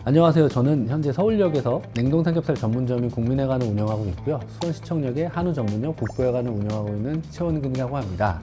안녕하세요. 저는 현재 서울역에서 냉동 삼겹살 전문점인 국민회관을 운영하고 있고요. 수원시청역에 한우 전문점 국보회관을 운영하고 있는 최원근이라고 합니다.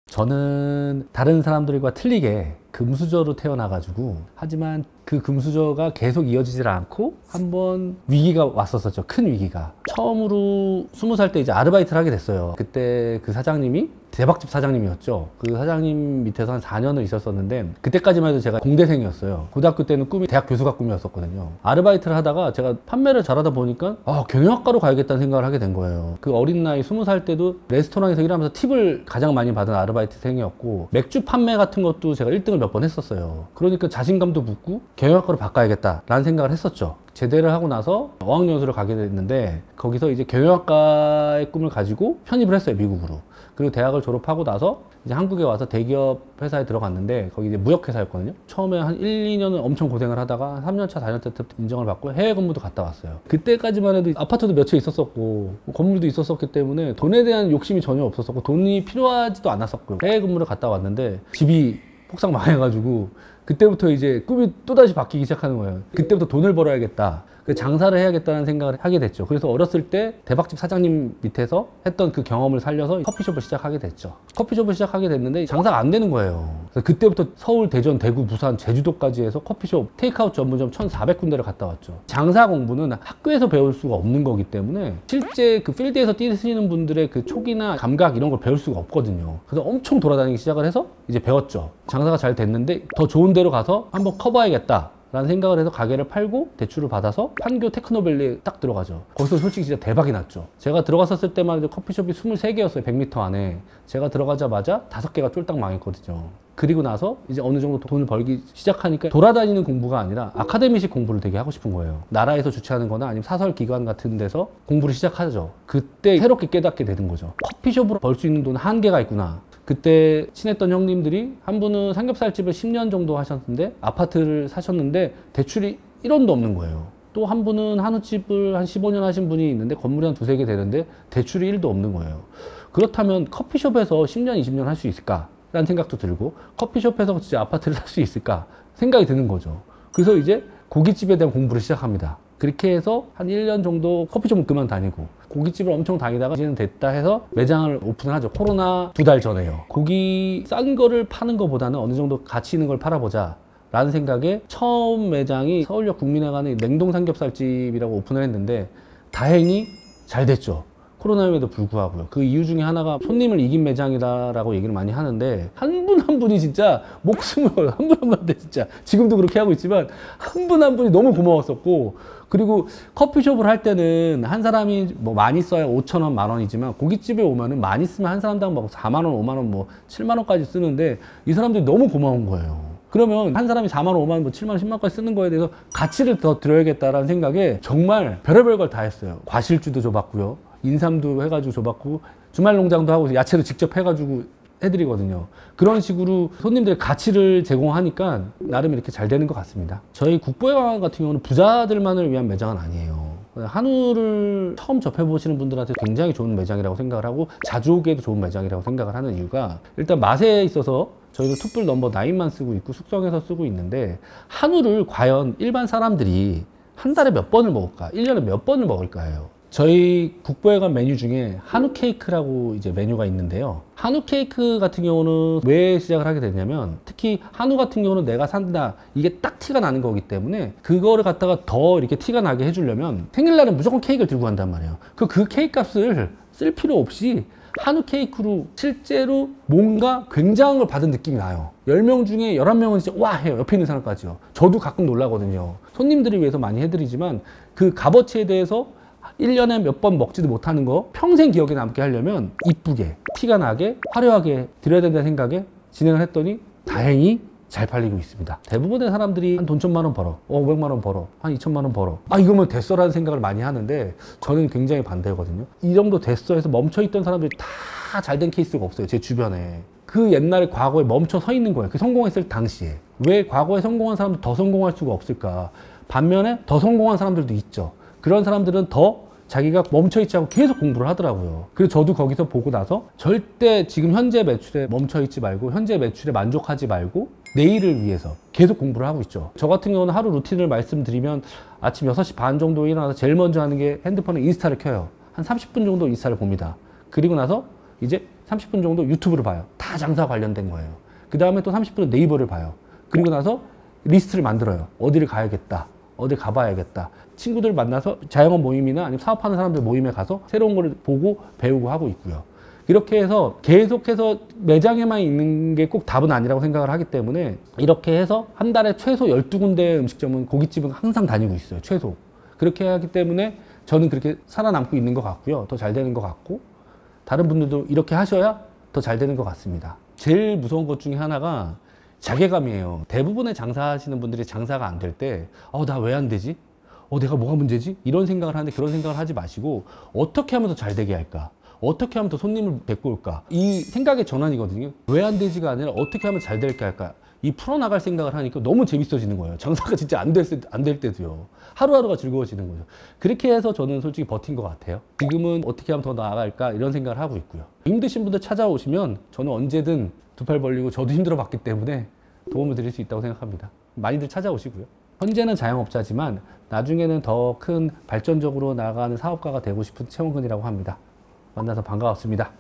저는 다른 사람들과 틀리게 금수저로 태어나가지고, 하지만 그 금수저가 계속 이어지질 않고 한번 위기가 왔었죠. 큰 위기가. 처음으로 20살 때 이제 아르바이트를 하게 됐어요. 그때 그 사장님이 대박집 사장님이었죠. 그 사장님 밑에서 한 4년을 있었었는데, 그때까지만 해도 제가 공대생이었어요. 고등학교 때는 꿈이 대학 교수가 꿈이었었거든요. 아르바이트를 하다가 제가 판매를 잘하다 보니까 경영학과로 가야겠다는 생각을 하게 된 거예요. 그 어린 나이 20살 때도 레스토랑에서 일하면서 팁을 가장 많이 받은 아르바이트생이었고, 맥주 판매 같은 것도 제가 1등을 몇 번 했었어요. 그러니까 자신감도 붙고 경영학과로 바꿔야겠다라는 생각을 했었죠. 제대를 하고 나서 어학연수를 가게 됐는데, 거기서 이제 경영학과의 꿈을 가지고 편입을 했어요, 미국으로. 그리고 대학을 졸업하고 나서 이제 한국에 와서 대기업 회사에 들어갔는데, 거기 이제 무역회사였거든요. 처음에 한 1, 2년은 엄청 고생을 하다가 3년차, 4년차 때부터 인정을 받고 해외 근무도 갔다 왔어요. 그때까지만 해도 아파트도 몇 채 있었었고 건물도 있었었기 때문에 돈에 대한 욕심이 전혀 없었었고 돈이 필요하지도 않았었고, 해외 근무를 갔다 왔는데 집이 폭삭 망해가지고 그때부터 이제 꿈이 또다시 바뀌기 시작하는 거예요. 그때부터 돈을 벌어야겠다, 장사를 해야겠다는 생각을 하게 됐죠. 그래서 어렸을 때 대박집 사장님 밑에서 했던 그 경험을 살려서 커피숍을 시작하게 됐죠. 커피숍을 시작하게 됐는데 장사가 안 되는 거예요. 그래서 그때부터 서울, 대전, 대구, 부산, 제주도까지 해서 커피숍, 테이크아웃 전문점 1,400군데를 갔다 왔죠. 장사 공부는 학교에서 배울 수가 없는 거기 때문에 실제 그 필드에서 뛰시는 분들의 그 촉이나 감각 이런 걸 배울 수가 없거든요. 그래서 엄청 돌아다니기 시작을 해서 이제 배웠죠. 장사가 잘 됐는데 더 좋은 데로 가서 한번 커봐야겠다 라는 생각을 해서 가게를 팔고 대출을 받아서 판교 테크노밸리에 딱 들어가죠. 거기서 솔직히 진짜 대박이 났죠. 제가 들어갔었을 때만 해도 커피숍이 23개였어요. 100m 안에. 제가 들어가자마자 5개가 쫄딱 망했거든요. 그리고 나서 이제 어느 정도 돈을 벌기 시작하니까 돌아다니는 공부가 아니라 아카데미식 공부를 되게 하고 싶은 거예요. 나라에서 주최하는 거나 아니면 사설기관 같은 데서 공부를 시작하죠. 그때 새롭게 깨닫게 되는 거죠. 커피숍으로 벌 수 있는 돈은 한계가 있구나. 그때 친했던 형님들이 한 분은 삼겹살집을 10년 정도 하셨는데 아파트를 사셨는데 대출이 1원도 없는 거예요. 또 한 분은 한우집을 한 15년 하신 분이 있는데 건물이 한 2-3개 되는데 대출이 1도 없는 거예요. 그렇다면 커피숍에서 10년, 20년 할 수 있을까? 라는 생각도 들고, 커피숍에서 진짜 아파트를 살 수 있을까? 생각이 드는 거죠. 그래서 이제 고깃집에 대한 공부를 시작합니다. 그렇게 해서 한 1년 정도 커피숍은 그만 다니고 고깃집을 엄청 다니다가 이제는 됐다 해서 매장을 오픈을 하죠. 코로나 2달 전에요. 고기 싼 거를 파는 것보다는 어느 정도 가치 있는 걸 팔아보자 라는 생각에 처음 매장이 서울역 국민회관의 냉동 삼겹살집이라고 오픈을 했는데 다행히 잘 됐죠. 코로나임에도 불구하고요. 그 이유 중에 하나가 손님을 이긴 매장이다라고 얘기를 많이 하는데, 한 분 한 분이 진짜 목숨을 한 분 한 분한테 진짜 지금도 그렇게 하고 있지만 한 분 한 분이 너무 고마웠었고, 그리고 커피숍을 할 때는 한 사람이 뭐 많이 써야 5,000원, 10,000원이지만 고깃집에 오면은 많이 쓰면 한 사람당 막 4만 원, 5만 원, 뭐 7만 원까지 쓰는데 이 사람들이 너무 고마운 거예요. 그러면 한 사람이 4만 원, 5만 원, 뭐 7만 원, 10만 원까지 쓰는 거에 대해서 가치를 더 드려야겠다라는 생각에 정말 별의별 걸 다 했어요. 과실주도 줘봤고요. 인삼도 해가지고 줘봤고, 주말 농장도 하고 야채도 직접 해가지고 해드리거든요. 그런 식으로 손님들의 가치를 제공하니까 나름 이렇게 잘 되는 것 같습니다. 저희 국보회관 같은 경우는 부자들만을 위한 매장은 아니에요. 한우를 처음 접해보시는 분들한테 굉장히 좋은 매장이라고 생각을 하고, 자주 오기에도 좋은 매장이라고 생각을 하는 이유가, 일단 맛에 있어서 저희도 툭불 넘버 9만 쓰고 있고 숙성해서 쓰고 있는데, 한우를 과연 일반 사람들이 한 달에 몇 번을 먹을까? 1년에 몇 번을 먹을까요? 저희 국보회관 메뉴 중에 한우 케이크라고 이제 메뉴가 있는데요. 한우 케이크 같은 경우는 왜 시작을 하게 되냐면, 특히 한우 같은 경우는 내가 산다, 이게 딱 티가 나는 거기 때문에 그거를 갖다가 더 이렇게 티가 나게 해주려면 생일날은 무조건 케이크를 들고 간단 말이에요. 그 케이크 값을 쓸 필요 없이 한우 케이크로 실제로 뭔가 굉장한 걸 받은 느낌이 나요. 10명 중에 11명은 진짜 와 해요. 옆에 있는 사람까지요. 저도 가끔 놀라거든요. 손님들을 위해서 많이 해드리지만 그 값어치에 대해서 1년에 몇 번 먹지도 못하는 거 평생 기억에 남게 하려면 이쁘게, 티가 나게, 화려하게 드려야 된다는 생각에 진행을 했더니 다행히 잘 팔리고 있습니다. 대부분의 사람들이 한 돈 1,000만 원 벌어, 500만 원 벌어, 한 2,000만 원 벌어, 이거면 됐어라는 생각을 많이 하는데, 저는 굉장히 반대거든요. 이 정도 됐어 해서 멈춰있던 사람들이 다 잘 된 케이스가 없어요. 제 주변에. 그 옛날에 과거에 멈춰 서 있는 거예요. 그 성공했을 당시에. 왜 과거에 성공한 사람들 더 성공할 수가 없을까? 반면에 더 성공한 사람들도 있죠. 그런 사람들은 더 자기가 멈춰있지 않고 계속 공부를 하더라고요. 그래서 저도 거기서 보고 나서 절대 지금 현재 매출에 멈춰있지 말고 현재 매출에 만족하지 말고 내일을 위해서 계속 공부를 하고 있죠. 저 같은 경우는 하루 루틴을 말씀드리면 아침 6시 반 정도에 일어나서 제일 먼저 하는 게 핸드폰에 인스타를 켜요. 한 30분 정도 인스타를 봅니다. 그리고 나서 이제 30분 정도 유튜브를 봐요. 다 장사 관련된 거예요. 그 다음에 또 30분은 네이버를 봐요. 그리고 나서 리스트를 만들어요. 어디를 가야겠다. 어딜 가봐야겠다. 친구들 만나서 자영업 모임이나 아니면 사업하는 사람들 모임에 가서 새로운 걸 보고 배우고 하고 있고요. 이렇게 해서 계속해서 매장에만 있는 게 꼭 답은 아니라고 생각을 하기 때문에 이렇게 해서 한 달에 최소 12군데 음식점은 고깃집은 항상 다니고 있어요. 최소. 그렇게 하기 때문에 저는 그렇게 살아남고 있는 것 같고요. 더 잘 되는 것 같고 다른 분들도 이렇게 하셔야 더 잘 되는 것 같습니다. 제일 무서운 것 중에 하나가 자괴감이에요. 대부분의 장사하시는 분들이 장사가 안 될 때 나 왜 안 되지? 내가 뭐가 문제지? 이런 생각을 하는데 그런 생각을 하지 마시고 어떻게 하면 더 잘 되게 할까? 어떻게 하면 더 손님을 뵙고 올까? 이 생각의 전환이거든요. 왜 안 되지가 아니라 어떻게 하면 잘 될까 할까? 이 풀어나갈 생각을 하니까 너무 재밌어지는 거예요. 장사가 진짜 안 될 때도요. 하루하루가 즐거워지는 거죠. 그렇게 해서 저는 솔직히 버틴 것 같아요. 지금은 어떻게 하면 더 나아갈까? 이런 생각을 하고 있고요. 힘드신 분들 찾아오시면 저는 언제든 두 팔 벌리고 저도 힘들어 봤기 때문에 도움을 드릴 수 있다고 생각합니다. 많이들 찾아오시고요. 현재는 자영업자지만 나중에는 더 큰 발전적으로 나아가는 사업가가 되고 싶은 최원근이라고 합니다. 만나서 반가웠습니다.